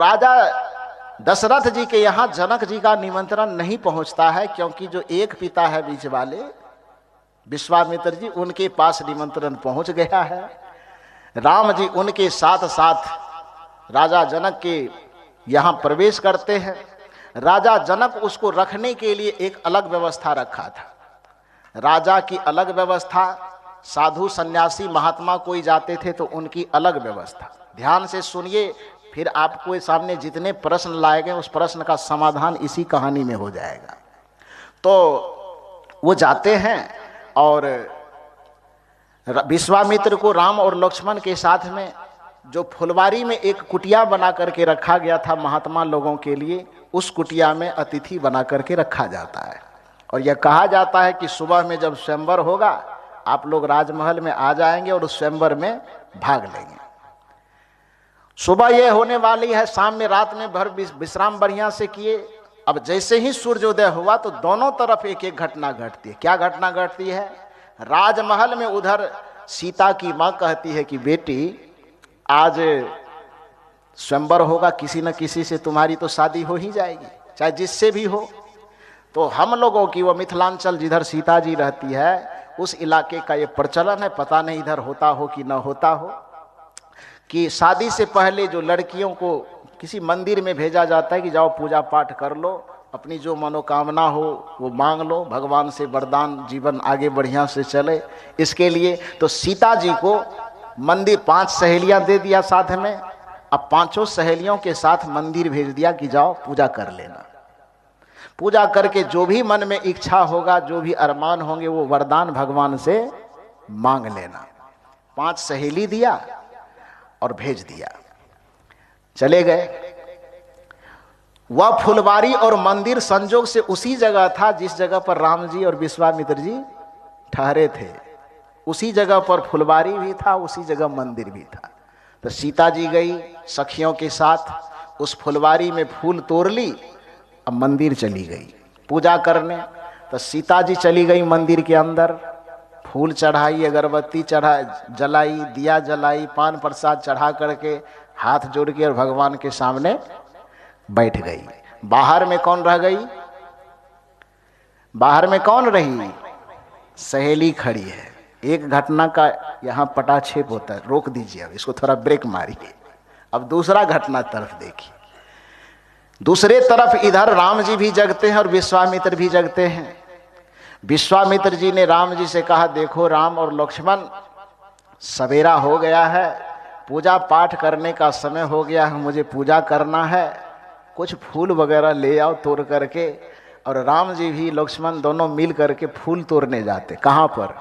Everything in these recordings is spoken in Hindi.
राजा दशरथ जी के यहाँ जनक जी का निमंत्रण नहीं पहुंचता है, क्योंकि जो एक पिता है बीच वाले विश्वामित्र जी, उनके पास निमंत्रण पहुंच गया है। राम जी उनके साथ साथ राजा जनक के यहाँ प्रवेश करते हैं। राजा जनक उसको रखने के लिए एक अलग व्यवस्था रखा था। राजा की अलग व्यवस्था, साधु सन्यासी महात्मा कोई जाते थे तो उनकी अलग व्यवस्था। ध्यान से सुनिए, फिर आपको सामने जितने प्रश्न लाए गए उस प्रश्न का समाधान इसी कहानी में हो जाएगा। तो वो जाते हैं और विश्वामित्र को राम और लक्ष्मण के साथ में जो फुलवारी में एक कुटिया बना करके रखा गया था महात्मा लोगों के लिए, उस कुटिया में अतिथि बना करके रखा जाता है। और यह कहा जाता है कि सुबह में जब स्वयंवर होगा आप लोग राजमहल में आ जाएंगे और उस स्वयंवर में भाग लेंगे। सुबह यह होने वाली है, शाम में रात में भर विश्राम बढ़िया से किए। अब जैसे ही सूर्योदय हुआ तो दोनों तरफ एक एक घटना घटती है। क्या घटना घटती है? राजमहल में उधर सीता की माँ कहती है कि बेटी आज स्वयंवर होगा, किसी न किसी से तुम्हारी तो शादी हो ही जाएगी, चाहे जिससे भी हो। तो हम लोगों की वो मिथिलांचल जिधर सीता जी रहती है उस इलाके का ये प्रचलन है, पता नहीं इधर होता हो कि न होता हो, कि शादी से पहले जो लड़कियों को किसी मंदिर में भेजा जाता है कि जाओ पूजा पाठ कर लो, अपनी जो मनोकामना हो वो मांग लो, भगवान से वरदान, जीवन आगे बढ़िया से चले इसके लिए। तो सीता जी को मंदिर 5 सहेलियां दे दिया साथ में। अब 5 सहेलियों के साथ मंदिर भेज दिया कि जाओ पूजा कर लेना। पूजा करके जो भी मन में इच्छा होगा, जो भी अरमान होंगे वो वरदान भगवान से मांग लेना। 5 सहेली दिया और भेज दिया, चले गए। वह फुलवारी और मंदिर संजोग से उसी जगह था जिस जगह पर राम जी और विश्वामित्र जी ठहरे थे। उसी जगह पर फुलवारी भी था, उसी जगह मंदिर भी था। तो सीता जी गई सखियों के साथ, उस फुलवारी में फूल तोड़ ली, अब मंदिर चली गई पूजा करने। तो सीता जी चली गई मंदिर के अंदर, फूल चढ़ाई, अगरबत्ती चढ़ा जलाई, दिया जलाई, पान प्रसाद चढ़ा करके हाथ जोड़ के और भगवान के सामने बैठ गई। बाहर में कौन रह गई? बाहर में कौन रही? सहेली खड़ी है। एक घटना का यहाँ पटाक्षेप होता है, रोक दीजिए, अब इसको थोड़ा ब्रेक मारिए। अब दूसरा घटना तरफ देखिए। दूसरे तरफ इधर राम जी भी जगते हैं और विश्वामित्र भी जगते हैं। विश्वामित्र जी ने राम जी से कहा, देखो राम और लक्ष्मण, सवेरा हो गया है, पूजा पाठ करने का समय हो गया है, मुझे पूजा करना है, कुछ फूल वगैरह ले आओ तोड़ करके। और राम जी भी लक्ष्मण दोनों मिल करके फूल तोड़ने जाते। कहाँ पर?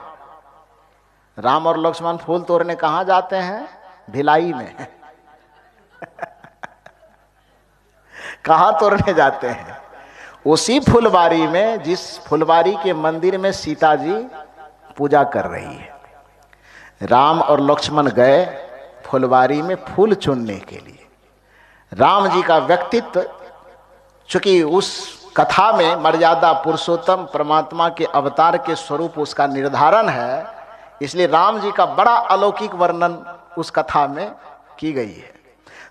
राम और लक्ष्मण फूल तोड़ने कहाँ जाते हैं? भिलाई में। कहाँ तोड़ने जाते हैं? उसी फुलवारी में, जिस फुलवारी के मंदिर में सीता जी पूजा कर रही है। राम और लक्ष्मण गए फुलवारी में फूल चुनने के लिए। राम जी का व्यक्तित्व, चूंकि उस कथा में मर्यादा पुरुषोत्तम परमात्मा के अवतार के स्वरूप उसका निर्धारण है, इसलिए राम जी का बड़ा अलौकिक वर्णन उस कथा में की गई है।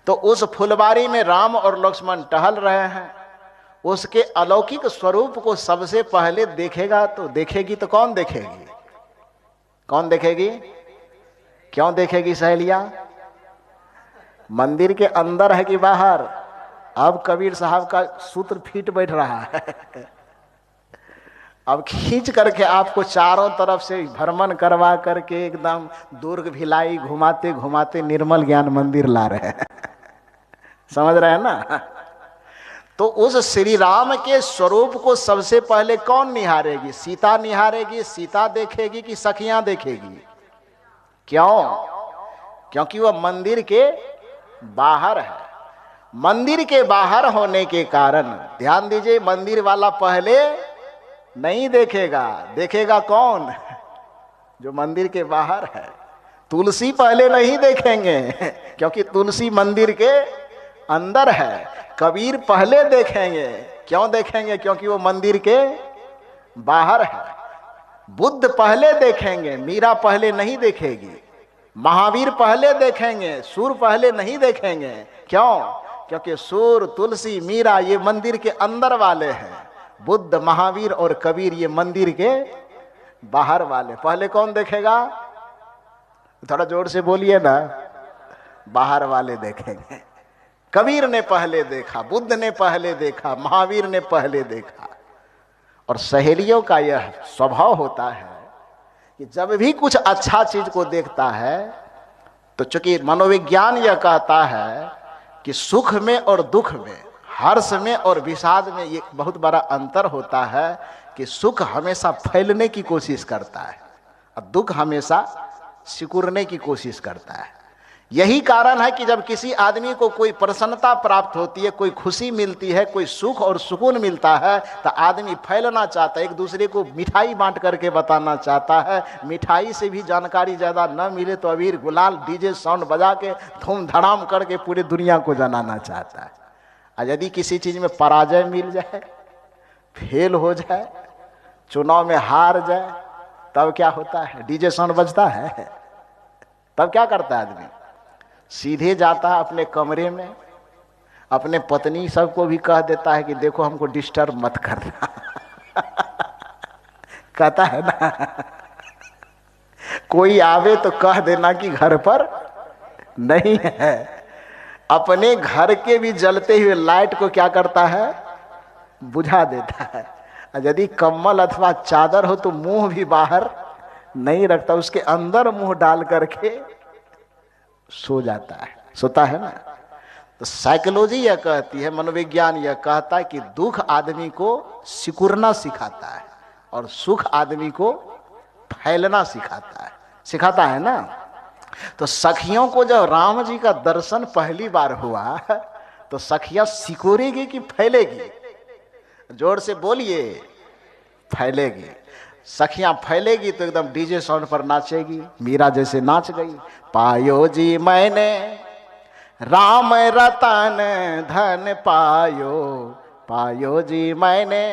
तो उस फुलवारी में राम और लक्ष्मण टहल रहे हैं। उसके अलौकिक स्वरूप को सबसे पहले देखेगा तो देखेगी तो कौन देखेगी? कौन देखेगी? क्यों देखेगी सहेलियां? मंदिर के अंदर है कि बाहर? अब कबीर साहब का सूत्र फिट बैठ रहा है। अब खींच करके आपको चारों तरफ से भ्रमण करवा करके एकदम दुर्ग भिलाई घुमाते घुमाते निर्मल ज्ञान मंदिर ला रहे हैं। समझ रहे हैं ना? तो उस श्री राम के स्वरूप को सबसे पहले कौन निहारेगी? सीता निहारेगी, सीता देखेगी कि सखियां देखेगी? क्यों? क्योंकि वह मंदिर के बाहर है। मंदिर के बाहर होने के कारण, ध्यान दीजिए, मंदिर वाला पहले नहीं देखेगा। देखेगा कौन? जो मंदिर के बाहर है। तुलसी पहले नहीं देखेंगे क्योंकि तुलसी मंदिर के अंदर है। कबीर पहले देखेंगे। क्यों देखेंगे? क्योंकि वो मंदिर के बाहर है। बुद्ध पहले देखेंगे, मीरा पहले नहीं देखेगी। महावीर पहले देखेंगे, सूर पहले नहीं देखेंगे। क्यों? क्योंकि सूर, तुलसी, मीरा ये मंदिर के अंदर वाले हैं, बुद्ध, महावीर और कबीर ये मंदिर के बाहर वाले। पहले कौन देखेगा? थोड़ा जोर से बोलिए ना। बाहर वाले देखेंगे। कबीर ने पहले देखा, बुद्ध ने पहले देखा, महावीर ने पहले देखा। और सहेलियों का यह स्वभाव होता है कि जब भी कुछ अच्छा चीज को देखता है तो चूंकि मनोविज्ञान यह कहता है कि सुख में और दुख में, हर्ष में और विषाद में ये बहुत बड़ा अंतर होता है कि सुख हमेशा फैलने की कोशिश करता है और दुख हमेशा सिकुड़ने की कोशिश करता है। यही कारण है कि जब किसी आदमी को कोई प्रसन्नता प्राप्त होती है, कोई खुशी मिलती है, कोई सुख और सुकून मिलता है तो आदमी फैलना चाहता है, एक दूसरे को मिठाई बांट करके बताना चाहता है। मिठाई से भी जानकारी ज़्यादा न मिले तो अबीर गुलाल डीजे साउंड बजा के धूम धड़ाम करके पूरी दुनिया को जनाना चाहता है। और यदि किसी चीज़ में पराजय मिल जाए, फेल हो जाए, चुनाव में हार जाए, तब क्या होता है? डीजे साउंड बजता है। तब क्या करता है आदमी? सीधे जाता है अपने कमरे में, अपने पत्नी सबको भी कह देता है कि देखो हमको डिस्टर्ब मत करना। कहता है ना, कोई आवे तो कह देना कि घर पर नहीं है। अपने घर के भी जलते हुए लाइट को क्या करता है? बुझा देता है। यदि कम्बल अथवा चादर हो तो मुंह भी बाहर नहीं रखता, उसके अंदर मुंह डाल करके सो जाता है, सोता है ना। तो साइकोलॉजी यह कहती है, मनोविज्ञान यह कहता है कि दुख आदमी को सिकुड़ना सिखाता है और सुख आदमी को फैलना सिखाता है ना। तो सखियों को जब राम जी का दर्शन पहली बार हुआ तो सखियां सिकुड़ेगी कि फैलेगी? जोर से बोलिए। फैलेगी। सखियां फैलेगी तो एकदम डीजे साउंड पर नाचेगी। मीरा जैसे नाच गई, पायो जी मैंने राम रतन धन पायो, पायो जी मैंने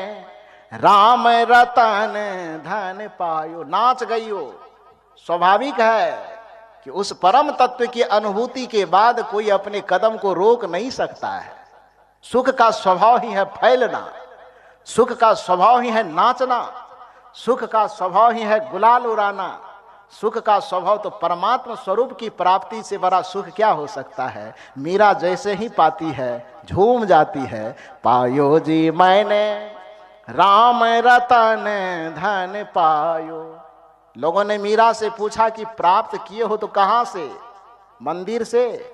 राम रतन धन पायो। नाच गई हो। स्वाभाविक है कि उस परम तत्व की अनुभूति के बाद कोई अपने कदम को रोक नहीं सकता है। सुख का स्वभाव ही है फैलना, सुख का स्वभाव ही है नाचना, सुख का स्वभाव ही है गुलाल उड़ाना। सुख का स्वभाव तो परमात्मा स्वरूप की प्राप्ति से बड़ा सुख क्या हो सकता है? मीरा जैसे ही पाती है झूम जाती है, पायो जी मैंने राम रतन धन पायो। लोगों ने मीरा से पूछा कि प्राप्त किए हो तो कहां से? मंदिर से।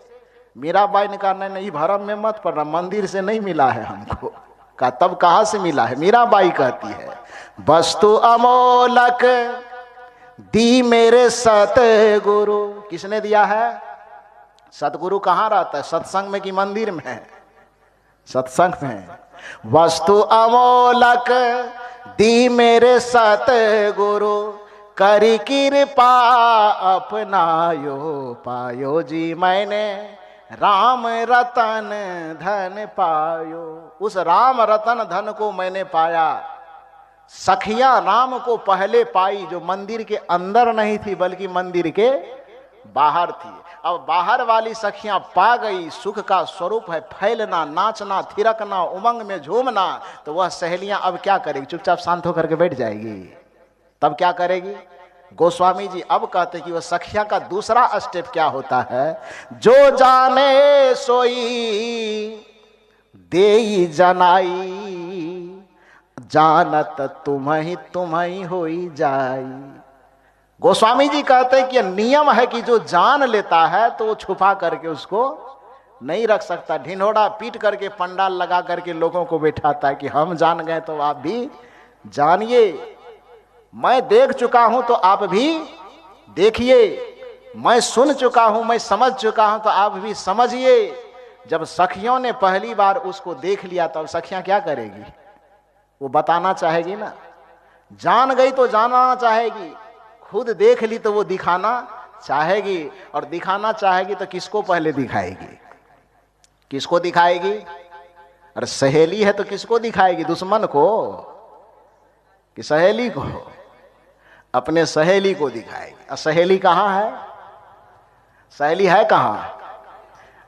मीराबाई ने कहा नहीं, भरम में मत पड़ना, मंदिर से नहीं मिला है हमको। कहा तब कहां से मिला है? मीराबाई कहती है, वस्तु अमोलक दी मेरे सतगुरु। किसने दिया है? सतगुरु कहाँ रहता है? सत्संग में कि मंदिर में? सत्संग में। वस्तु अमोलक दी मेरे सतगुरु, करी कृपा अपनायो, पायो जी मैंने राम रतन धन पायो। उस राम रतन धन को मैंने पाया। सखियां राम को पहले पाई, जो मंदिर के अंदर नहीं थी बल्कि मंदिर के बाहर थी। अब बाहर वाली सखियां पा गई सुख का स्वरूप है फैलना, नाचना, थिरकना, उमंग में झूमना। तो वह सहेलियां अब क्या करेगी? चुपचाप शांत होकर के बैठ जाएगी। तब क्या करेगी? गोस्वामी जी अब कहते कि वह सखिया का दूसरा स्टेप क्या होता है? जो जाने सोई देई जनाई, जानत तुम्हें होई जाई। गोस्वामी जी कहते हैं कि नियम है कि जो जान लेता है तो वो छुपा करके उसको नहीं रख सकता। ढिंढोरा पीट करके पंडाल लगा करके लोगों को बैठाता है कि हम जान गए तो आप भी जानिए, मैं देख चुका हूं तो आप भी देखिए, मैं सुन चुका हूं, मैं समझ चुका हूं तो आप भी समझिए। जब सखियों ने पहली बार उसको देख लिया तब सखियां क्या करेगी? वो बताना चाहेगी ना। जान गई तो जानना चाहेगी, खुद देख ली तो वो दिखाना चाहेगी। और दिखाना चाहेगी तो किसको पहले दिखाएगी? किसको दिखाएगी? अरे सहेली है तो किसको दिखाएगी? दुश्मन को कि सहेली को? अपने सहेली को दिखाएगी। और सहेली कहाँ है? सहेली है कहाँ?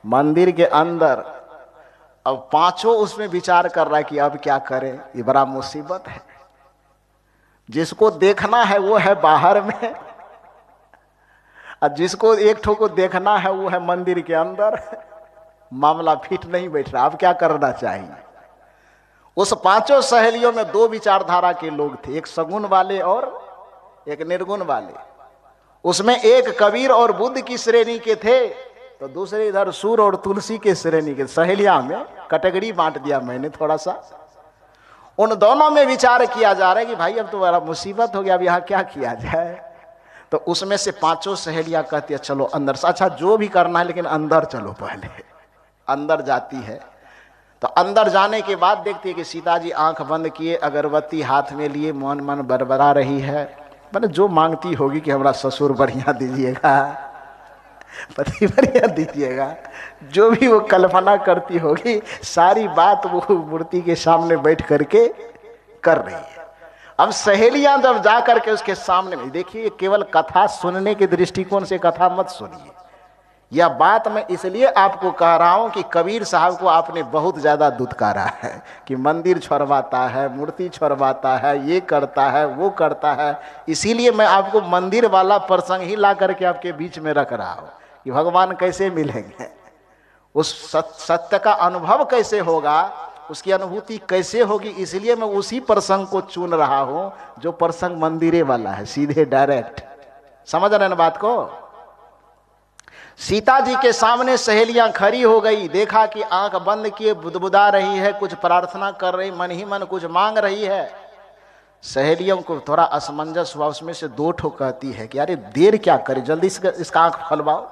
मंदिर के अंदर। अब पांचों उसमें विचार कर रहा है कि अब क्या करें, ये बड़ा मुसीबत है। जिसको देखना है वो है बाहर में, और जिसको एक ठो को देखना है वो है मंदिर के अंदर। मामला फिट नहीं बैठ रहा, अब क्या करना चाहिए। उस पांचों सहेलियों में दो विचारधारा के लोग थे, एक सगुन वाले और एक निर्गुण वाले। उसमें एक कबीर और बुद्ध की श्रेणी के थे, तो दूसरे इधर सूर और तुलसी के श्रेणी के। सहेलियां में कैटेगरी बांट दिया मैंने थोड़ा सा। उन दोनों में विचार किया जा रहा है कि भाई अब तो बड़ा मुसीबत हो गया, अब यहाँ क्या किया जाए। तो उसमें से पांचों सहेलियां कहती है चलो अंदर से, अच्छा जो भी करना है लेकिन अंदर चलो। पहले अंदर जाती है, तो अंदर जाने के बाद देखती है कि सीता जी आंख बंद किए, अगरबत्ती हाथ में लिए, मन मन बरबरा रही है। मैंने जो मांगती होगी कि हमारा ससुर बढ़िया दीजिएगा, पति बढ़िया दीजिएगा, जो भी वो कल्पना करती होगी सारी बात वो मूर्ति के सामने बैठ करके कर रही है। अब सहेलियां जब जा करके उसके सामने में, देखिए केवल कथा सुनने के दृष्टिकोण से कथा मत सुनिए। यह बात मैं इसलिए आपको कह रहा हूं कि कबीर साहब को आपने बहुत ज्यादा दुत्कारा है कि मंदिर छोड़वाता है, मूर्ति छोड़वाता है, ये करता है, वो करता है। इसीलिए मैं आपको मंदिर वाला प्रसंग ही ला करके आपके बीच में रख रहा हूं कि भगवान कैसे मिलेंगे, उस सत्य का अनुभव कैसे होगा, उसकी अनुभूति कैसे होगी। इसलिए मैं उसी प्रसंग को चुन रहा हूं जो प्रसंग मंदिरे वाला है, सीधे डायरेक्ट। समझ रहे ना बात को। सीता जी के सामने सहेलियां खड़ी हो गई, देखा कि आंख बंद किए बुदबुदा रही है, कुछ प्रार्थना कर रही, मन ही मन कुछ मांग रही है। सहेलियों को थोड़ा असमंजस हुआ, उसमें से दो ठो कहती है कि अरे देर क्या करे, जल्दी से इसका आंख फलवाओ,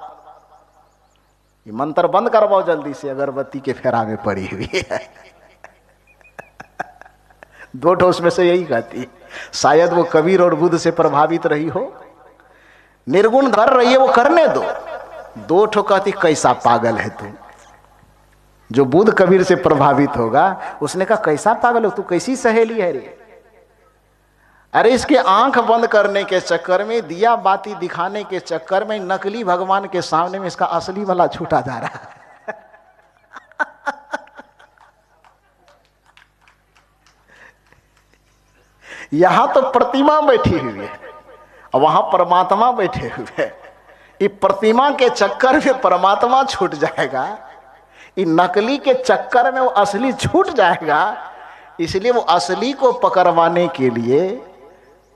ये मंत्र बंद करवाओ जल्दी से, अगरबत्ती के फेरा में पड़ी हुई है। दो ठो उसमें से यही कहती। शायद वो कबीर और बुद्ध से प्रभावित रही हो, निर्गुण कर रही है वो करने दो। दो ठो कहती कैसा पागल है तू। जो बुद्ध कबीर से प्रभावित होगा उसने कहा कैसा पागल हो तू, कैसी सहेली है रे। अरे इसके आंख बंद करने के चक्कर में, दिया बाती दिखाने के चक्कर में, नकली भगवान के सामने में इसका असली वाला छूटा जा रहा है। यहां तो प्रतिमा बैठी हुई है और वहां परमात्मा बैठे हुए हैं। ये प्रतिमा के चक्कर में परमात्मा छूट जाएगा, ये नकली के चक्कर में वो असली छूट जाएगा। इसलिए वो असली को पकड़वाने के लिए,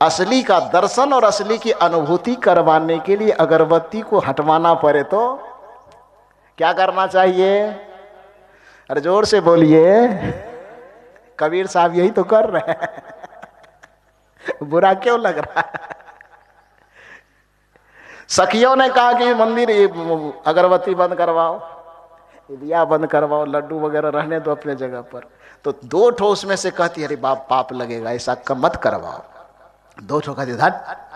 असली का दर्शन और असली की अनुभूति करवाने के लिए अगरबत्ती को हटवाना पड़े तो क्या करना चाहिए। अरे जोर से बोलिए। कबीर साहब यही तो कर रहे हैं। बुरा क्यों लग रहा है। सखियों ने कहा कि मंदिर अगरबत्ती बंद करवाओ, दिया बंद करवाओ, लड्डू वगैरह रहने दो अपने जगह पर। तो दो ठो उसमें से कहती अरे बाप पाप लगेगा, ऐसा मत करवाओ। दो ठो कहती धट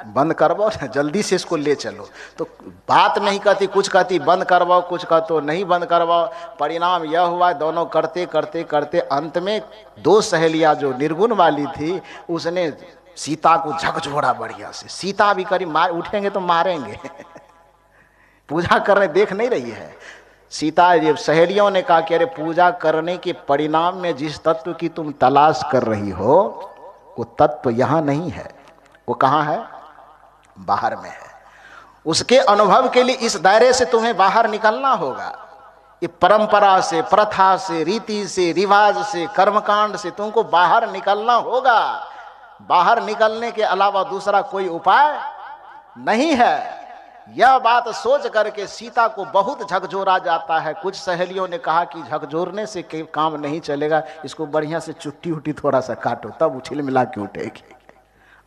बंद करवाओ, जल्दी से इसको ले चलो। तो बात नहीं कहती, कुछ कहती बंद करवाओ, कुछ कहते नहीं बंद करवाओ। परिणाम यह हुआ दोनों करते करते करते अंत में दो सहेलियां जो निर्गुण वाली थी उसने सीता को झकझोरा बढ़िया से। सीता भी करी मार, उठेंगे तो मारेंगे। पूजा करने देख नहीं रही है सीता। ये सहेलियों ने कहा कि अरे पूजा करने के परिणाम में जिस तत्व की तुम तलाश कर रही हो वो तत्व यहां नहीं है, वो कहां है, बाहर में है। उसके अनुभव के लिए इस दायरे से तुम्हें बाहर निकलना होगा। ये परंपरा से, प्रथा से, रीति से, रिवाज से, कर्मकांड से तुमको बाहर निकलना होगा। बाहर निकलने के अलावा दूसरा कोई उपाय नहीं है। यह बात सोच करके सीता को बहुत झकझोरा जाता है। कुछ सहेलियों ने कहा कि झकझोरने से काम नहीं चलेगा, इसको बढ़िया से चुट्टी उट्टी थोड़ा सा काटो तब उछिल मिला के उठेगी।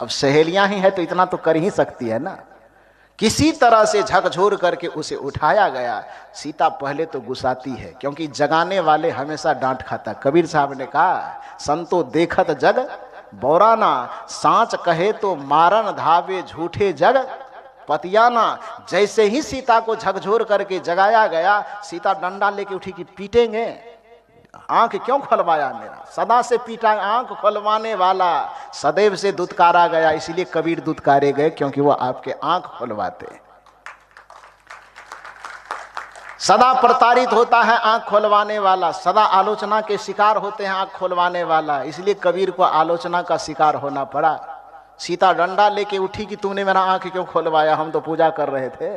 अब सहेलियां ही है तो इतना तो कर ही सकती है ना। किसी तरह से झकझोर करके उसे उठाया गया। सीता पहले तो गुस्साती है क्योंकि जगाने वाले हमेशा डांट खाता। कबीर साहब ने कहा संतो देखत जग बौराना, सांच कहे तो मारन धावे झूठे जग पतियाना। जैसे ही सीता को झकझोर करके जगाया गया, सीता डंडा लेके उठी कि पीटेंगे। आंख क्यों खुलवाया मेरा, सदा से पीटा, आंख खुलवाने वाला सदैव से दुत्कारा गया। इसीलिए कबीर दुत्कारे गए क्योंकि वो आपके आंख खुलवाते। सदा प्रताड़ित होता है आंख खोलवाने वाला, सदा आलोचना के शिकार होते हैं आंख खोलवाने वाला। इसलिए कबीर को आलोचना का शिकार होना पड़ा। सीता डंडा लेके उठी कि तूने मेरा आंख क्यों खोलवाया, हम तो पूजा कर रहे थे।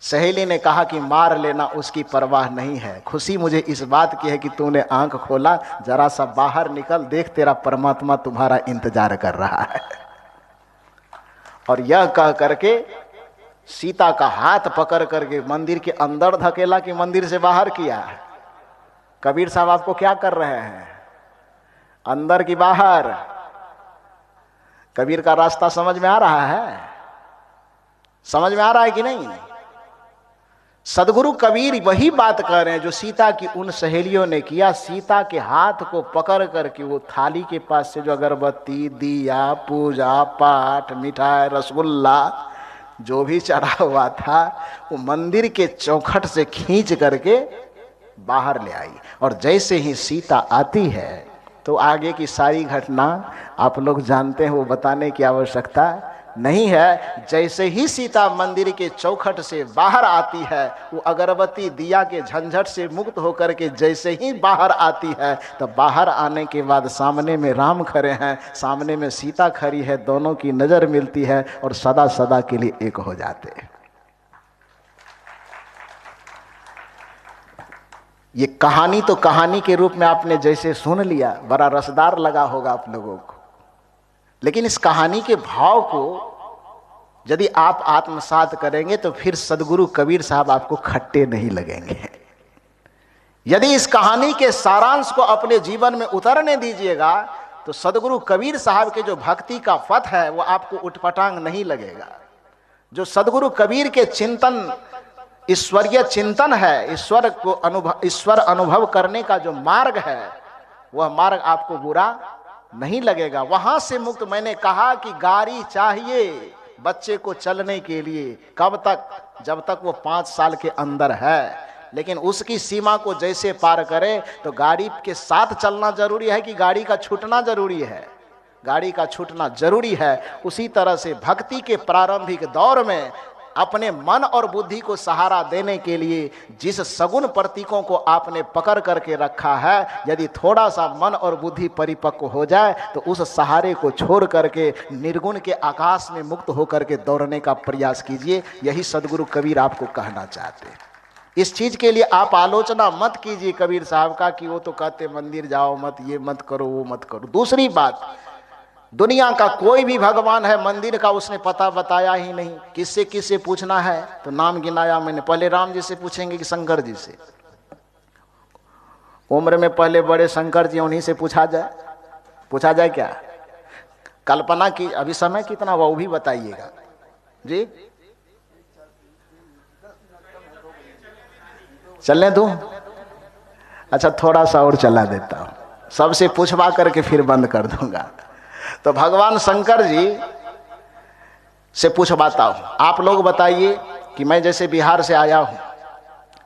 सहेली ने कहा कि मार लेना, उसकी परवाह नहीं है, खुशी मुझे इस बात की है कि तूने आंख खोला, जरा सा बाहर निकल, देख तेरा परमात्मा तुम्हारा इंतजार कर रहा है। और यह कह करके सीता का हाथ पकड़ करके मंदिर के अंदर धकेला कि मंदिर से बाहर किया। कबीर साहब आपको क्या कर रहे हैं, अंदर की बाहर? कबीर का रास्ता समझ में आ रहा है? समझ में आ रहा है कि नहीं? सदगुरु कबीर वही बात कर रहे हैं जो सीता की उन सहेलियों ने किया। सीता के हाथ को पकड़ करके वो थाली के पास से जो अगरबत्ती, दिया, पूजा पाठ, मिठाई, रसगुल्ला जो भी चढ़ा हुआ था, वो मंदिर के चौखट से खींच करके बाहर ले आई। और जैसे ही सीता आती है तो आगे की सारी घटना आप लोग जानते हैं, वो बताने की आवश्यकता नहीं है। जैसे ही सीता मंदिर के चौखट से बाहर आती है, वो अगरबत्ती दिया के झंझट से मुक्त होकर के जैसे ही बाहर आती है, तो बाहर आने के बाद सामने में राम खड़े हैं, सामने में सीता खड़ी है, दोनों की नजर मिलती है और सदा सदा के लिए एक हो जाते हैं। ये कहानी तो कहानी के रूप में आपने जैसे सुन लिया, बड़ा रसदार लगा होगा आप लोगों को, लेकिन इस कहानी के भाव को यदि आप आत्मसात करेंगे तो फिर सदगुरु कबीर साहब आपको खट्टे नहीं लगेंगे। यदि इस कहानी के सारांश को अपने जीवन में उतरने दीजिएगा तो सदगुरु कबीर साहब के जो भक्ति का पथ है वो आपको उटपटांग नहीं लगेगा। जो सदगुरु कबीर के चिंतन, ईश्वरीय चिंतन है, ईश्वर अनुभव करने का जो मार्ग है, वह मार्ग आपको बुरा नहीं लगेगा। वहां से मुक्त, मैंने कहा कि गाड़ी चाहिए बच्चे को चलने के लिए, कब तक? जब तक वो 5 साल के अंदर है, लेकिन उसकी सीमा को जैसे पार करे तो गाड़ी के साथ चलना जरूरी है कि गाड़ी का छूटना जरूरी है? गाड़ी का छूटना जरूरी है। उसी तरह से भक्ति के प्रारंभिक दौर में अपने मन और बुद्धि को सहारा देने के लिए जिस सगुण प्रतीकों को आपने पकड़ करके रखा है, यदि थोड़ा सा मन और बुद्धि परिपक्व हो जाए तो उस सहारे को छोड़ करके निर्गुण के आकाश में मुक्त होकर के दौड़ने का प्रयास कीजिए। यही सदगुरु कबीर आपको कहना चाहते हैं। इस चीज के लिए आप आलोचना मत कीजिए कबीर साहब का कि वो तो कहते मंदिर जाओ मत, ये मत करो, वो मत करो। दूसरी बात, दुनिया का कोई भी भगवान है, मंदिर का उसने पता बताया ही नहीं। किससे किससे पूछना है तो नाम गिनाया मैंने। पहले राम जी से पूछेंगे कि शंकर जी से? उम्र में पहले बड़े शंकर जी, उन्हीं से पूछा जाए क्या? कल्पना की, अभी समय कितना वो भी बताइएगा जी। चलने दूं? अच्छा, थोड़ा सा और चला देता हूं, सबसे पूछवा करके फिर बंद कर दूंगा। तो भगवान शंकर जी से पूछवाता हूं, आप लोग बताइए कि मैं जैसे बिहार से आया हूं,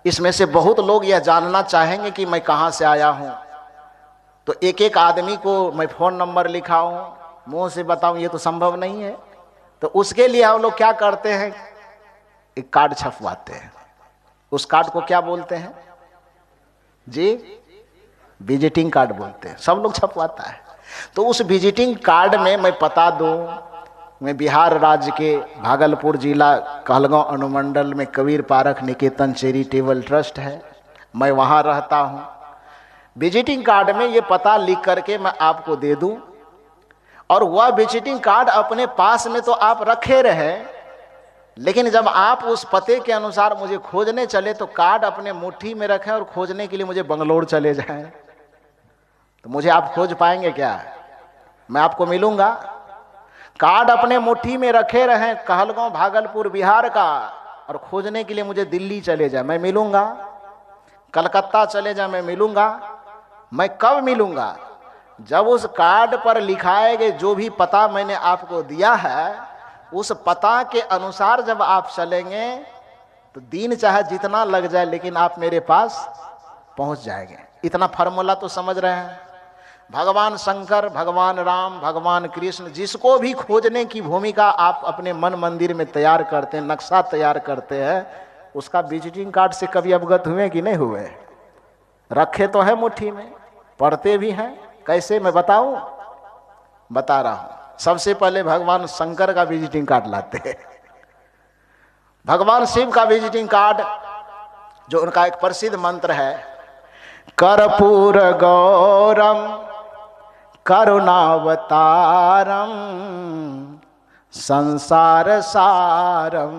इसमें से बहुत लोग यह जानना चाहेंगे कि मैं कहां से आया हूं। तो एक एक आदमी को मैं फोन नंबर लिखाऊं, मुंह से बताऊं, ये तो संभव नहीं है। तो उसके लिए हम लोग क्या करते हैं, एक कार्ड छपवाते हैं। उस कार्ड को क्या बोलते हैं जी? विजिटिंग कार्ड बोलते हैं। सब लोग छपवाता है। तो उस विजिटिंग कार्ड में मैं बता दूं, मैं बिहार राज्य के भागलपुर जिला कहलगांव अनुमंडल में कबीर पारख निकेतन चैरिटेबल ट्रस्ट है, मैं वहां रहता हूं। विजिटिंग कार्ड में ये पता लिख करके मैं आपको दे दूं, और वह विजिटिंग कार्ड अपने पास में तो आप रखे रहे, लेकिन जब आप उस पते के अनुसार मुझे खोजने चले तो कार्ड अपने मुट्ठी में रखें और खोजने के लिए मुझे बंगलोर चले जाएं, तो मुझे आप खोज पाएंगे क्या? मैं आपको मिलूंगा? कार्ड अपने मुट्ठी में रखे रहें कहलगांव भागलपुर बिहार का, और खोजने के लिए मुझे दिल्ली चले जाए, मैं मिलूंगा? कलकत्ता चले जाए, मैं मिलूंगा? मैं कब मिलूंगा? जब उस कार्ड पर लिखाए गए जो भी पता मैंने आपको दिया है, उस पता के अनुसार जब आप चलेंगे तो दिन चाहे जितना लग जाए, लेकिन आप मेरे पास पहुंच जाएंगे। इतना फार्मूला तो समझ रहे हैं? भगवान शंकर, भगवान राम, भगवान कृष्ण, जिसको भी खोजने की भूमिका आप अपने मन मंदिर में तैयार करते हैं, नक्शा तैयार करते हैं, उसका विजिटिंग कार्ड से कभी अवगत हुए कि नहीं हुए? रखे तो है मुट्ठी में, पढ़ते भी हैं। कैसे, मैं बताऊं? बता रहा हूं। सबसे पहले भगवान शंकर का विजिटिंग कार्ड लाते हैं। भगवान शिव का विजिटिंग कार्ड, जो उनका एक प्रसिद्ध मंत्र है, कर्पूर गौरम करुणावतारम संसार सारम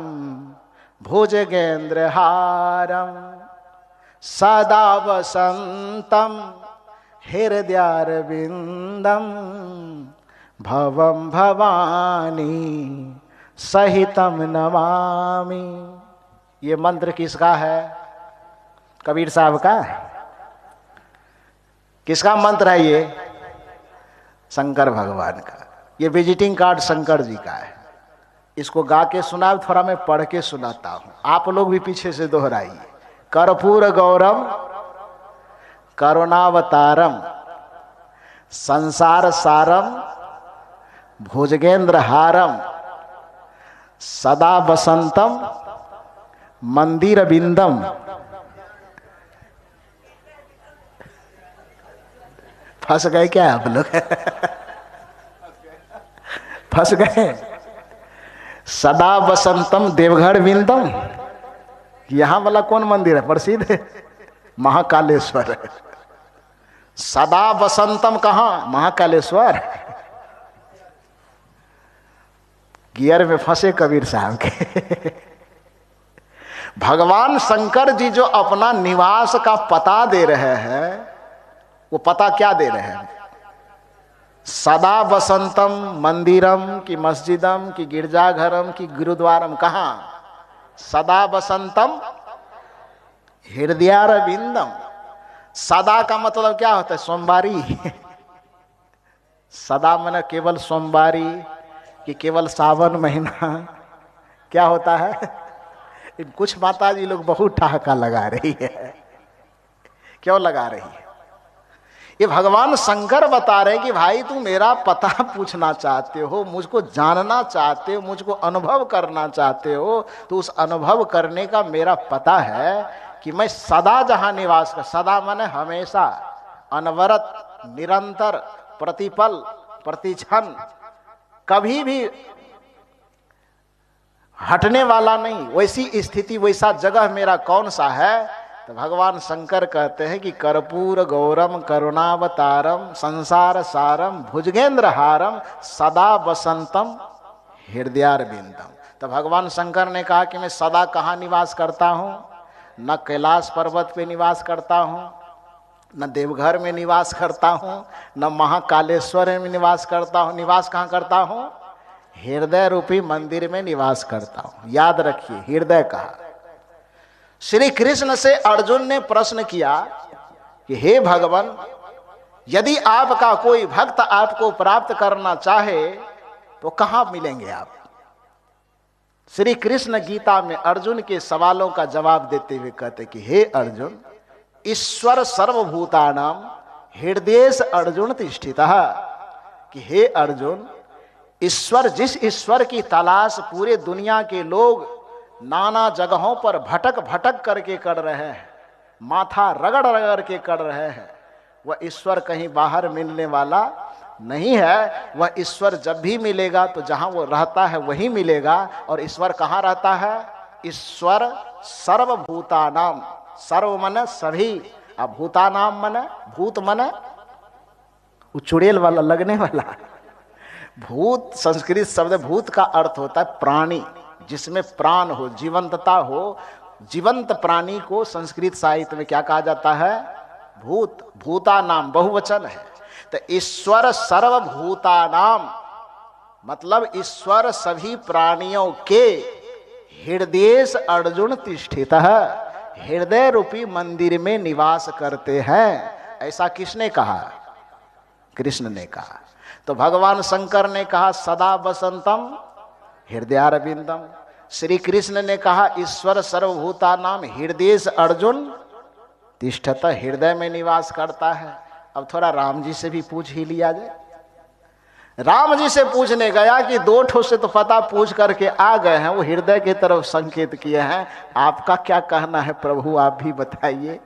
भुजगेंद्रहारम सदा वसंतम हृदयारविंदम भवम भवानी सहितम नमामि। ये मंत्र किसका है? कबीर साहब का। किसका मंत्र है ये? शंकर भगवान का। ये विजिटिंग कार्ड शंकर जी का है। इसको गा के सुना, थोड़ा मैं पढ़ के सुनाता हूं, आप लोग भी पीछे से दोहराइए। कर्पूर गौरम करुणावतारम संसार सारम भुजगेंद्र हारम सदा वसंतम मंदिर बिंदम। फंस गए क्या आप लोग? फंस गए। सदा वसंतम देवघर बिंदम, यहां वाला कौन मंदिर है प्रसिद्ध है? महाकालेश्वर है। सदा वसंतम कहां? महाकालेश्वर। गियर में फंसे कबीर साहब के। भगवान शंकर जी जो अपना निवास का पता दे रहे हैं, वो पता क्या दे रहे हैं? सदा वसंतम मंदिरम की मस्जिदम की गिरजाघरम की गुरुद्वारम। कहां? सदा वसंतम हृदयारविंदम। सदा का मतलब क्या होता है? सोमवारी। सदा माने केवल सोमवारी कि केवल सावन महीना? क्या होता है? कुछ माता जी लोग बहुत ठहाका लगा रही है। क्यों लगा रही है? ये भगवान शंकर बता रहे हैं कि भाई तू मेरा पता पूछना चाहते हो, मुझको जानना चाहते हो, मुझको अनुभव करना चाहते हो, तो उस अनुभव करने का मेरा पता है कि मैं सदा जहां निवास कर, सदा माने हमेशा, अनवरत, निरंतर, प्रतिपल, प्रतिक्षण, कभी भी हटने वाला नहीं, वैसी स्थिति वैसा जगह मेरा कौन सा है? तो भगवान शंकर कहते हैं कि कर्पूर गौरम करुणावतारम संसार सारम भुजगेंद्र हारम सदा वसंतम हृदयारविंदम। तो भगवान शंकर ने कहा कि मैं सदा कहाँ निवास करता हूँ? न कैलाश पर्वत पे निवास करता हूँ, न देवघर में निवास करता हूँ, न महाकालेश्वर में निवास करता हूँ। निवास कहाँ करता हूँ? हृदय रूपी मंदिर में निवास करता हूँ। याद रखिए, हृदय कहा। श्री कृष्ण से अर्जुन ने प्रश्न किया कि हे भगवान, यदि आपका कोई भक्त आपको प्राप्त करना चाहे तो कहां मिलेंगे आप? श्री कृष्ण गीता में अर्जुन के सवालों का जवाब देते हुए कहते कि हे अर्जुन, ईश्वर सर्वभूतानां हृदयेश अर्जुन तिष्ठितः। कि हे अर्जुन, ईश्वर, जिस ईश्वर की तलाश पूरे दुनिया के लोग नाना जगहों पर भटक भटक करके कर रहे हैं, माथा रगड़ रगड़ के कर रहे हैं, वह ईश्वर कहीं बाहर मिलने वाला नहीं है। वह ईश्वर जब भी मिलेगा तो जहां वो रहता है वही मिलेगा। और ईश्वर कहाँ रहता है? ईश्वर सर्वभूतानाम, सर्व मन सभी, अब भूतानाम मन, भूत मन चुड़ैल वाला लगने वाला। भूत संस्कृत शब्द, भूत का अर्थ होता है प्राणी, जिसमें प्राण हो, जीवंतता हो। जीवंत प्राणी को संस्कृत साहित्य में क्या कहा जाता है? भूत। भूता नाम बहुवचन है। तो ईश्वर सर्वभूतानाम मतलब ईश्वर सभी प्राणियों के हृदयेश अर्जुन तिष्ठितः, हृदय रूपी मंदिर में निवास करते हैं। ऐसा किसने कहा? कृष्ण ने कहा। तो भगवान शंकर ने कहा सदा वसंतम हृदयारविंदम। श्री कृष्ण ने कहा ईश्वर सर्वभूतानाम हृदयेश अर्जुन तिष्ठत, हृदय में निवास करता है। अब थोड़ा राम जी से भी पूछ ही लिया जाए। राम जी से पूछने गया कि 2 ठो से तो पता पूछ करके आ गए हैं, वो हृदय की तरफ संकेत किए हैं, आपका क्या कहना है प्रभु, आप भी बताइए।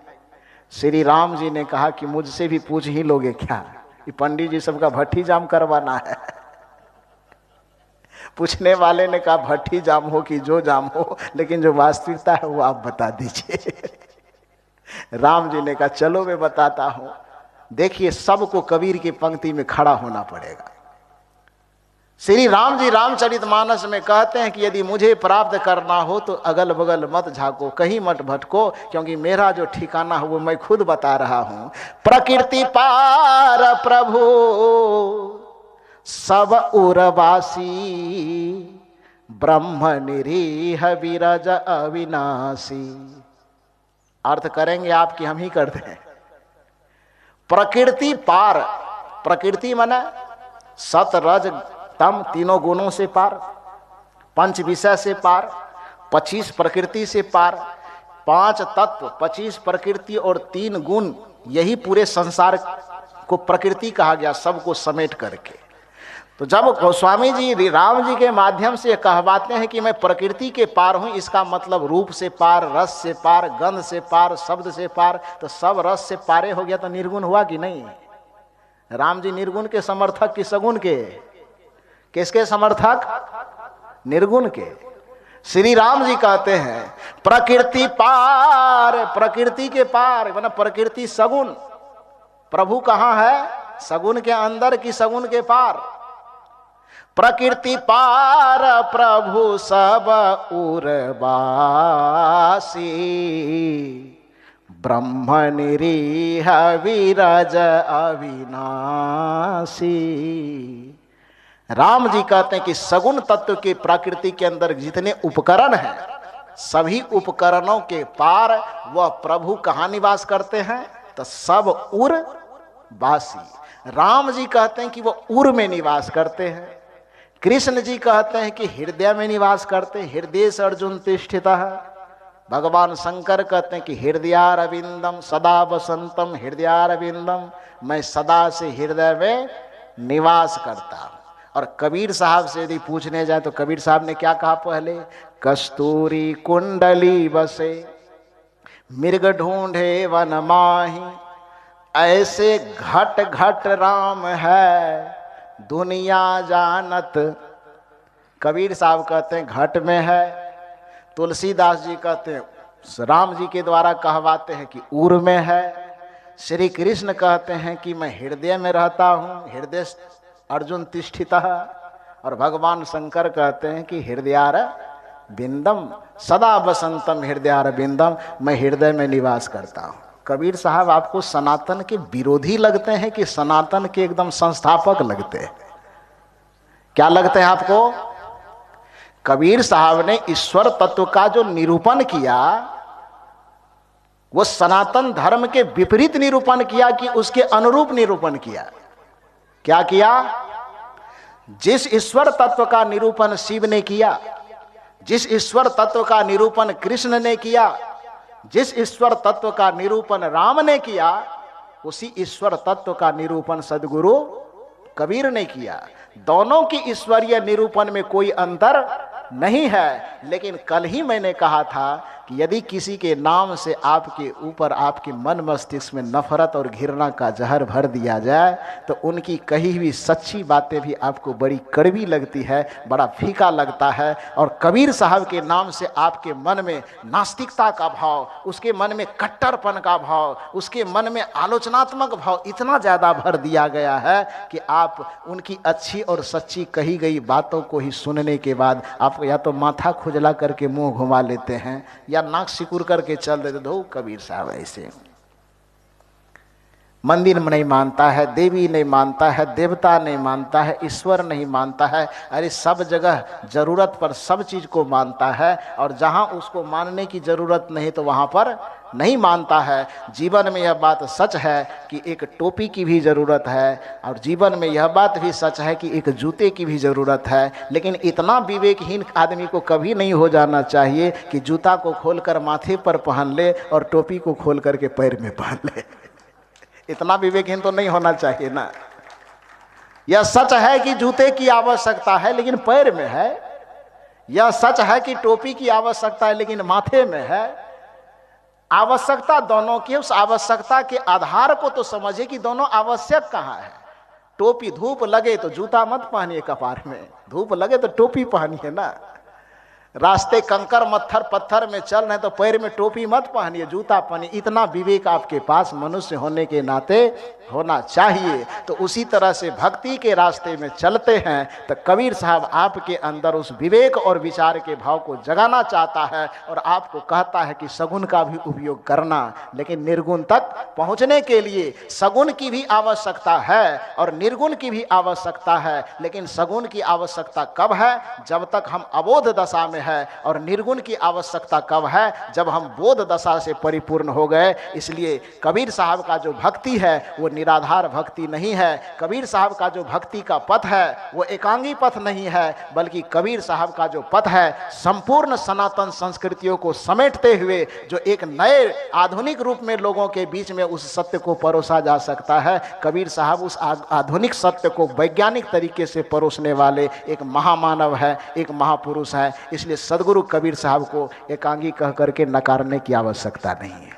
श्री राम जी ने कहा कि मुझसे भी पूछ ही लोगे क्या, ये पंडित जी सबका भट्ठी जाम करवाना है। पूछने वाले ने कहा भट्ठी जाम हो कि जो जाम हो, लेकिन जो वास्तविकता है वो आप बता दीजिए। राम जी ने कहा चलो मैं बताता हूं। देखिए, सबको कबीर की पंक्ति में खड़ा होना पड़ेगा। श्री राम जी रामचरितमानस में कहते हैं कि यदि मुझे प्राप्त करना हो तो अगल बगल मत झाको, कहीं मत भटको, क्योंकि मेरा जो ठिकाना है वो मैं खुद बता रहा हूं। प्रकृति पार प्रभु सब उर्वासी, ब्रह्म निरीह विरज अविनाशी। अर्थ करेंगे आप कि हम ही करते हैं। प्रकृति पार, प्रकृति माने सत रज तम, तीनों गुणों से पार, 5 विषय से पार, 25 प्रकृति से पार, 5 तत्व, 25 प्रकृति और 3 गुण, यही पूरे संसार को प्रकृति कहा गया, सबको समेट करके। तो जब गोस्वामी जी राम जी के माध्यम से कहवाते हैं कि मैं प्रकृति के पार हूं, इसका मतलब रूप से पार, रस से पार, गंध से पार, शब्द से पार, तो सब रस से पारे हो गया तो निर्गुण हुआ कि नहीं? राम जी निर्गुण के समर्थक कि सगुण के? किसके समर्थक? निर्गुण के। श्री राम जी कहते हैं प्रकृति पार, प्रकृति के पार माने प्रकृति सगुण, प्रभु कहां है? सगुण के अंदर कि सगुण के पार? प्रकृति पार प्रभु सब उर्वासी, ब्रह्म निरीह विरज अविनाशी। राम जी कहते हैं कि सगुण तत्व के प्रकृति के अंदर जितने उपकरण हैं, सभी उपकरणों के पार वह प्रभु कहाँ निवास करते हैं? तो सब उर्वासी। राम जी कहते हैं कि वह उर में निवास करते हैं। कृष्ण जी कहते हैं कि हृदय में निवास करते हैं, हृदय से अर्जुन तिष्ठितः। भगवान शंकर कहते हैं कि हृदयारविंदम सदा वसंतम हृदयारविंदम, मैं सदा से हृदय में निवास करता हूं। और कबीर साहब से यदि पूछने जाए तो कबीर साहब ने क्या कहा पहले? कस्तूरी कुंडली बसे मृग ढूंढे वन माही, ऐसे घट घट राम है दुनिया जानत। कबीर साहब कहते हैं घट में है, तुलसीदास जी कहते हैं राम जी के द्वारा कहवाते हैं कि उर में है, श्री कृष्ण कहते हैं कि मैं हृदय में रहता हूँ, हृदय अर्जुन तिष्ठितः, और भगवान शंकर कहते हैं कि हृदयार बिंदम सदा वसंतम हृदयार बिंदम, मैं हृदय में निवास करता हूँ। कबीर साहब आपको सनातन के विरोधी लगते हैं कि सनातन के एकदम संस्थापक लगते हैं? क्या लगते हैं आपको? कबीर साहब ने ईश्वर तत्व का जो निरूपण किया वो सनातन धर्म के विपरीत निरूपण किया कि उसके अनुरूप निरूपण किया। क्या किया? जिस ईश्वर तत्व का निरूपण शिव ने किया, जिस ईश्वर तत्व का निरूपण कृष्ण ने किया, जिस ईश्वर तत्व का निरूपण राम ने किया, उसी ईश्वर तत्व का निरूपण सद्गुरु कबीर ने किया। दोनों की ईश्वरीय निरूपण में कोई अंतर नहीं है। लेकिन कल ही मैंने कहा था कि यदि किसी के नाम से आपके ऊपर, आपके मन मस्तिष्क में नफरत और घृणा का जहर भर दिया जाए तो उनकी कही हुई सच्ची बातें भी आपको बड़ी कड़वी लगती है, बड़ा फीका लगता है। और कबीर साहब के नाम से आपके मन में नास्तिकता का भाव, उसके मन में कट्टरपन का भाव, उसके मन में आलोचनात्मक भाव इतना ज़्यादा भर दिया गया है कि आप उनकी अच्छी और सच्ची कही गई बातों को ही सुनने के बाद आप या तो माथा खुजला करके मुंह घुमा लेते हैं या नाक सिकुड़ करके चल देते। दो कबीर साहब ऐसे मंदिर में नहीं मानता है, देवी नहीं मानता है, देवता नहीं मानता है, ईश्वर नहीं मानता है। अरे सब जगह जरूरत पर सब चीज को मानता है, और जहां उसको मानने की जरूरत नहीं तो वहां पर नहीं मानता है। जीवन में यह बात सच है कि एक टोपी की भी ज़रूरत है, और जीवन में यह बात भी सच है कि एक जूते की भी ज़रूरत है। लेकिन इतना विवेकहीन आदमी को कभी नहीं हो जाना चाहिए कि जूता को खोलकर माथे पर पहन ले और टोपी को खोल करके पैर में पहन ले। इतना विवेकहीन तो नहीं होना चाहिए ना। यह सच है कि जूते की आवश्यकता है लेकिन पैर में है। यह सच है कि टोपी की आवश्यकता है लेकिन माथे में है। आवश्यकता दोनों की, उस आवश्यकता के आधार को तो समझिए कि दोनों आवश्यक कहाँ है। टोपी, धूप लगे तो जूता मत पहनिए कपार में, धूप लगे तो टोपी पहनिए ना। रास्ते कंकर मत्थर पत्थर में चल रहे तो पैर में टोपी मत पहनिए, जूता पहनिए। इतना विवेक आपके पास मनुष्य होने के नाते होना चाहिए। तो उसी तरह से भक्ति के रास्ते में चलते हैं तो कबीर साहब आपके अंदर उस विवेक और विचार के भाव को जगाना चाहता है और आपको कहता है कि सगुण का भी उपयोग करना। लेकिन निर्गुण तक पहुंचने के लिए सगुण की भी आवश्यकता है और निर्गुण की भी आवश्यकता है। लेकिन सगुण की आवश्यकता कब है? जब तक हम अबोध दशा में है। और निर्गुण की आवश्यकता कब है? जब हम बोध दशा से परिपूर्ण हो गए। इसलिए कबीर साहब का जो भक्ति है वो निराधार भक्ति नहीं है। कबीर साहब का जो भक्ति का पथ है वो एकांगी पथ नहीं है, बल्कि कबीर साहब का जो पथ है संपूर्ण सनातन संस्कृतियों को समेटते हुए जो एक नए आधुनिक रूप में लोगों के बीच में उस सत्य को परोसा जा सकता है। कबीर साहब उस आधुनिक सत्य को वैज्ञानिक तरीके से परोसने वाले एक महामानव है, एक महापुरुष है। इसलिए सदगुरु कबीर साहब को एकांगी कह करके नकारने की आवश्यकता नहीं है,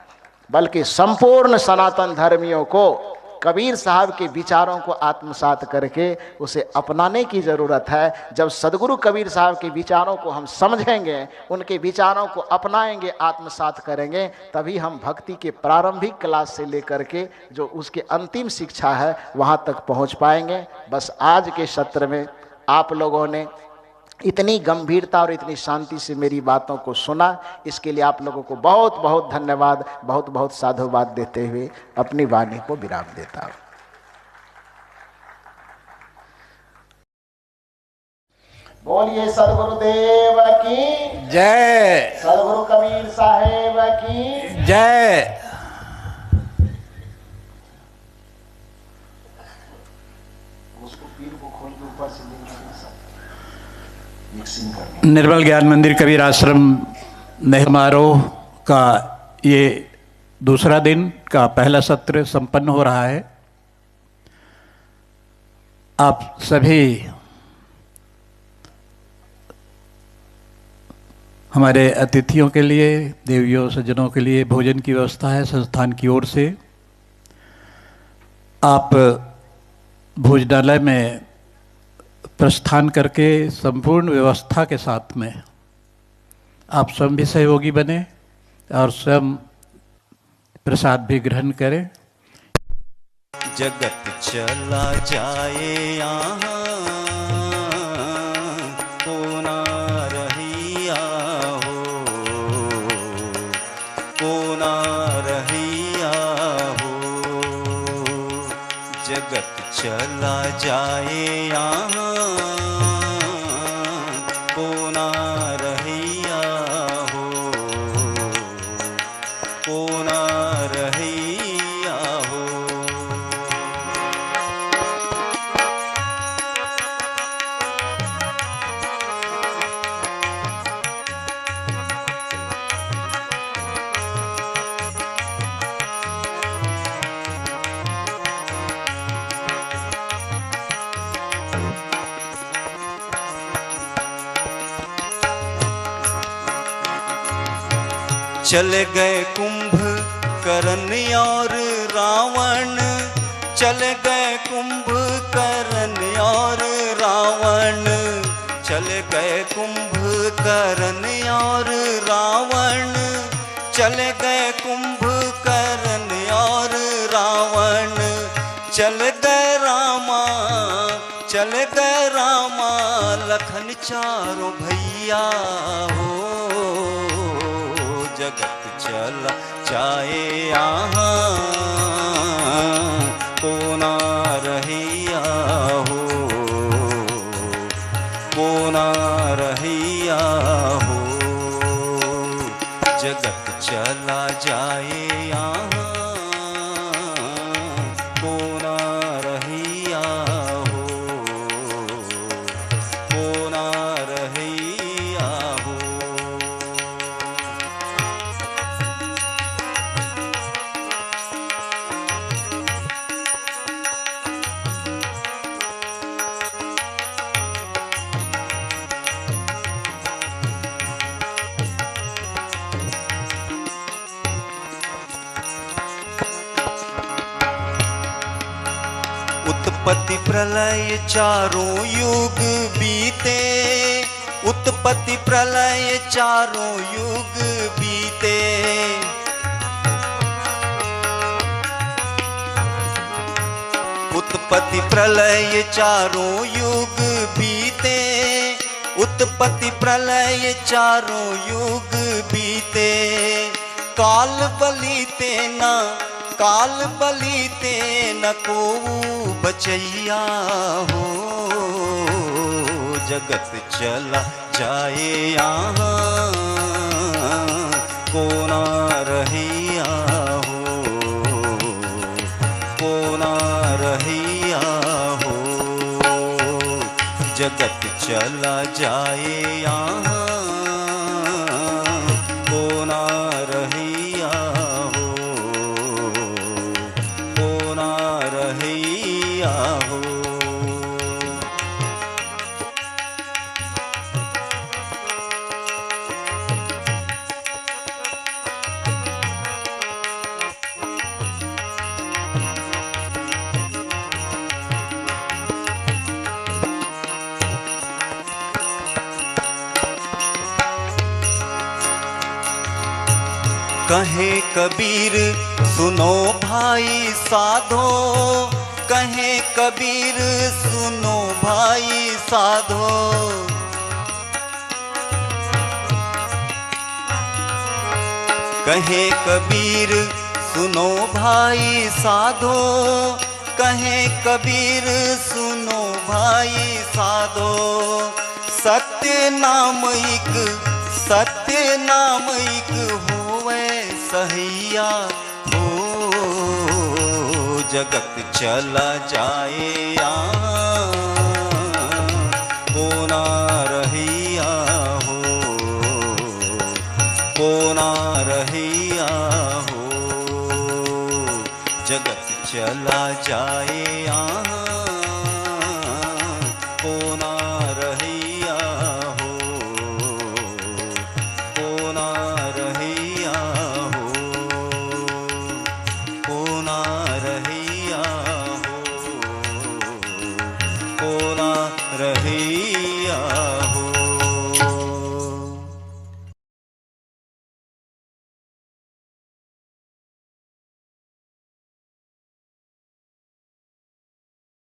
बल्कि संपूर्ण सनातन धर्मियों को कबीर साहब के विचारों को आत्मसात करके उसे अपनाने की ज़रूरत है। जब सदगुरु कबीर साहब के विचारों को हम समझेंगे, उनके विचारों को अपनाएंगे, आत्मसात करेंगे, तभी हम भक्ति के प्रारंभिक क्लास से लेकर के जो उसके अंतिम शिक्षा है वहाँ तक पहुँच पाएंगे। बस आज के सत्र में आप लोगों ने इतनी गंभीरता और इतनी शांति से मेरी बातों को सुना, इसके लिए आप लोगों को बहुत बहुत धन्यवाद, बहुत बहुत साधुवाद देते हुए अपनी वाणी को विराम देता हूँ। बोलिए सदगुरुदेव की जय, सदगुरु कबीर साहेब की जय। उसको पीर को खोल के ऊपर से निर्मल ज्ञान मंदिर कबीर आश्रम नेह समारोह का ये दूसरा दिन का पहला सत्र संपन्न हो रहा है। आप सभी हमारे अतिथियों के लिए, देवियों सज्जनों के लिए भोजन की व्यवस्था है संस्थान की ओर से। आप भोजनालय में प्रस्थान करके संपूर्ण व्यवस्था के साथ में आप स्वयं भी सहयोगी बने और स्वयं प्रसाद भी ग्रहण करें। जगत चला जाए यहाँ को ना रहिया हो, को ना रहिया हो। जगत चला जाए यहाँ को ना रहिया हो, को ना रहिया हो। चले गए कुंभकर्ण और रावण, चले गए कुंभकर्ण और रावण, चले गए कुंभकर्ण और रावण, चले गए कुंभकर्ण और रावण। चले गए रामा, चले गए रामा लखन चारों भैया हो। जगत चला जाए यहाँ को ना रहिया हो, को ना रहिया हो। जगत चला जाए यहाँ को ना रहिया हो, को ना रहिया हो। उत्पत्ति प्रलय चारों युग बीते, उत्पत्ति प्रलय चारों युग बीते। उत्पत्ति प्रलय चारों युग बीते, उत्पत्ति प्रलय चारों युग बीते। काल बलीते न, काल बलीते न को बचैया हो, जगत चला जाए यहाँ को ना रहिया हो, को ना रहिया हो, जगत चला जाए यहाँ को ना रहिया हो, को ना रहिया हो। कहे कबीर सुनो भाई साधो, कहे कबीर सुनो भाई साधो। कहे कबीर सुनो भाई साधो, कहे कबीर सुनो भाई साधो। सत्य नाम एक, सत्य नाम एक होवे सहिया हो, जगत चला जाए यहाँ को ना रहिया हो, को ना रहिया हो, जगत चला जाए यहाँ को ना रहिया हो, को ना रहिया हो, को ना रहिया हो, को ना रहिया।